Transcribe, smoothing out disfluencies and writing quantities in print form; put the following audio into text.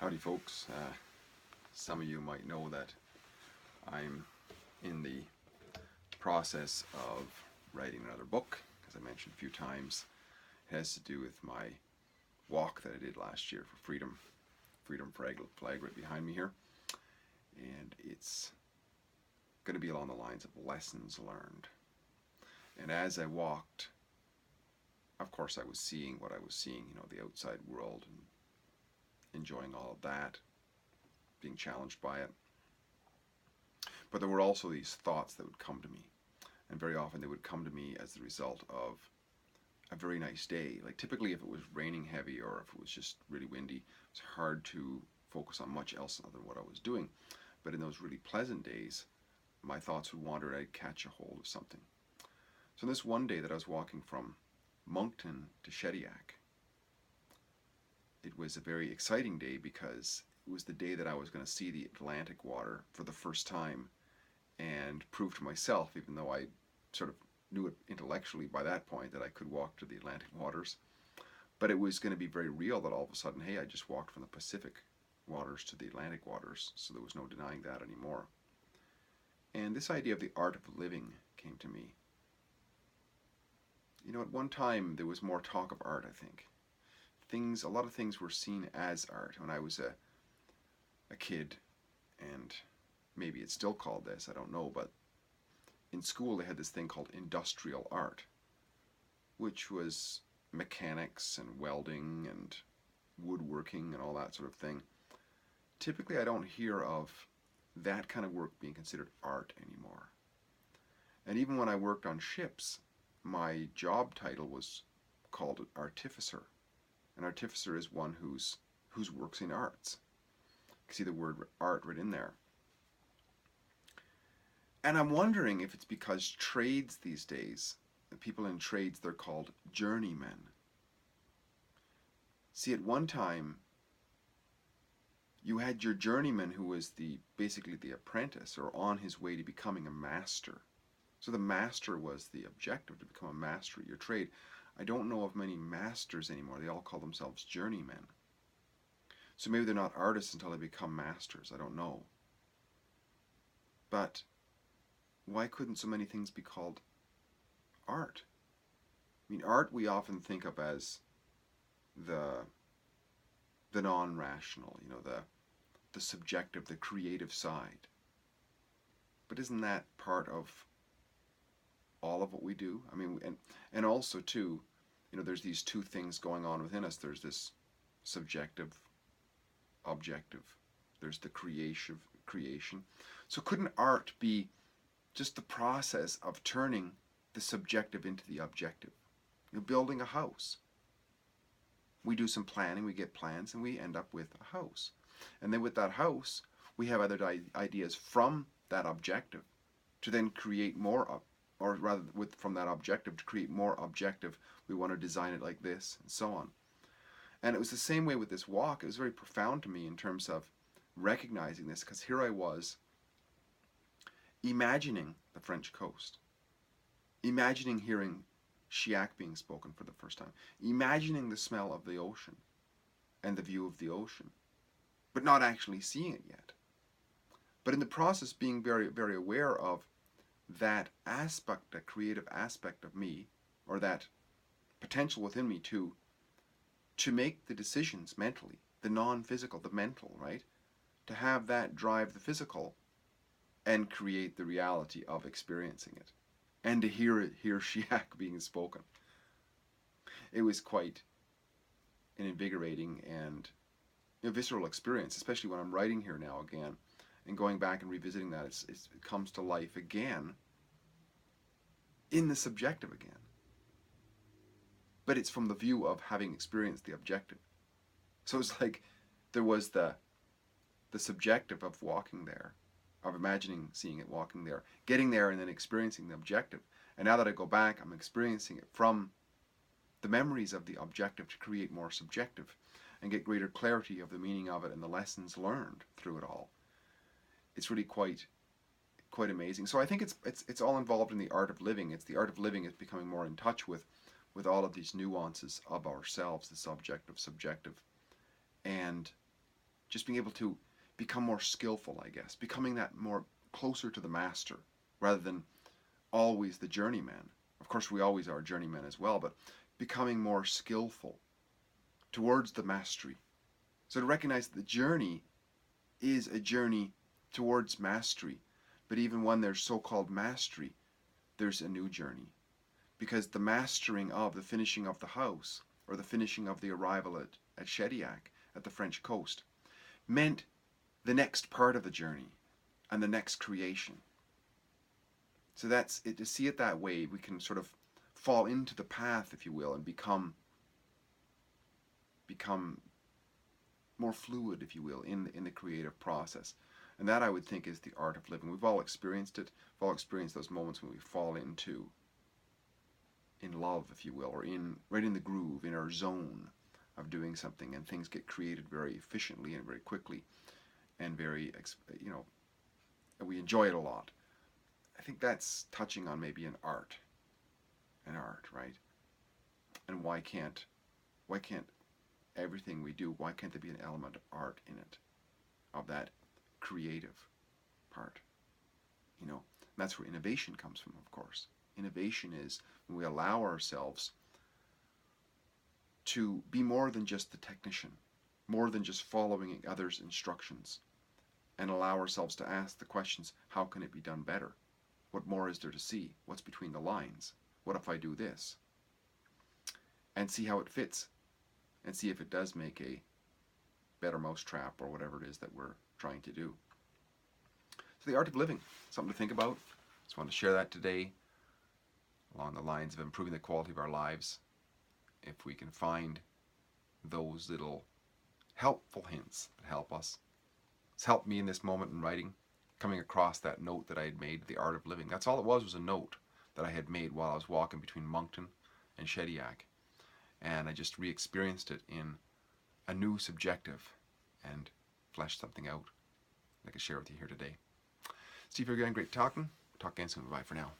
Howdy, folks. Some of you might know that I'm in the process of writing another book, as I mentioned a few times. It has to do with my walk that I did last year for freedom. Freedom flag right behind me here. And it's going to be along the lines of lessons learned. And as I walked, of course, I was seeing what I was seeing, the outside world, and enjoying all of that, being challenged by it. But there were also these thoughts that would come to me. And very often they would come to me as the result of a very nice day. Like typically if it was raining heavy or if it was just really windy, it's hard to focus on much else other than what I was doing. But in those really pleasant days, my thoughts would wander and I'd catch a hold of something. So this one day that I was walking from Moncton to Shediac, it was a very exciting day because it was the day that I was going to see the Atlantic water for the first time and prove to myself, even though I sort of knew it intellectually by that point that I could walk to the Atlantic waters, but it was going to be very real that all of a sudden, hey, I just walked from the Pacific waters to the Atlantic waters, so there was no denying that anymore. And this idea of the art of living came to me. At one time there was more talk of art, I think. A lot of things were seen as art when I was a kid, and maybe it's still called this, I don't know, but in school they had this thing called industrial art, which was mechanics and welding and woodworking and all that sort of thing. Typically I don't hear of that kind of work being considered art anymore. And even when I worked on ships, my job title was called an artificer. An artificer is one whose works in arts. You can see the word art right in there. And I'm wondering if it's because trades these days, the people in trades, they're called journeymen. See, at one time, you had your journeyman who was basically the apprentice or on his way to becoming a master. So the master was the objective, to become a master at your trade. I don't know of many masters anymore. They all call themselves journeymen. So maybe they're not artists until they become masters. I don't know. But why couldn't so many things be called art? I mean, art we often think of as the non-rational, the subjective, the creative side. But isn't that part of all of what we do? I mean, and also too, there's these two things going on within us. There's this subjective, objective. There's the creation. So couldn't art be just the process of turning the subjective into the objective? Building a house. We do some planning, we get plans, and we end up with a house. And then with that house, we have other ideas from that objective to then create more, or rather from that objective to create more objective. We want to design it like this, and so on. And it was the same way with this walk. It was very profound to me in terms of recognizing this, because here I was imagining the French coast, imagining hearing Chiac being spoken for the first time, imagining the smell of the ocean and the view of the ocean, but not actually seeing it yet. But in the process being very, very aware of that aspect, that creative aspect of me, or that potential within me to make the decisions mentally, the non-physical, the mental, right? To have that drive the physical and create the reality of experiencing it. And to hear Chiac being spoken. It was quite an invigorating and visceral experience, especially when I'm writing here now again, and going back and revisiting that. It comes to life again, in the subjective again. But it's from the view of having experienced the objective. So it's like there was the subjective of walking there, of imagining seeing it, walking there, getting there, and then experiencing the objective. And now that I go back, I'm experiencing it from the memories of the objective to create more subjective and get greater clarity of the meaning of it and the lessons learned through it all. It's really quite amazing. So I think it's all involved in the art of living. It's the art of living is becoming more in touch with all of these nuances of ourselves, the subjective, subjective, and just being able to become more skillful, I guess, becoming that more closer to the master rather than always the journeyman. Of course, we always are journeymen as well, but becoming more skillful towards the mastery. So to recognize that the journey is a journey towards mastery, but even when there's so-called mastery, there's a new journey. Because the mastering of the finishing of the house, or the finishing of the arrival at Shediac, at the French coast, meant the next part of the journey and the next creation. So that's it. To see it that way, we can sort of fall into the path, if you will, and become more fluid, if you will, in the creative process. And that, I would think, is the art of living. We've all experienced it. We've all experienced those moments when we fall in love, if you will, or right in the groove, in our zone of doing something, and things get created very efficiently and very quickly, and very, we enjoy it a lot. I think that's touching on maybe an art, right? And why can't everything we do, why can't there be an element of art in it, of that creative part? And that's where innovation comes from, of course. Innovation is when we allow ourselves to be more than just the technician, more than just following others' instructions, and allow ourselves to ask the questions, how can it be done better? What more is there to see? What's between the lines? What if I do this? And see how it fits, and see if it does make a better mousetrap or whatever it is that we're trying to do. So the art of living, something to think about. Just wanted to share that today along the lines of improving the quality of our lives. If we can find those little helpful hints that help us. It's helped me in this moment in writing, coming across that note that I had made, The Art of Living. That's all it was a note that I had made while I was walking between Moncton and Shediac. And I just re-experienced it in a new subjective and fleshed something out that I could share with you here today. Steve here again, great talking. Talk again soon. Bye for now.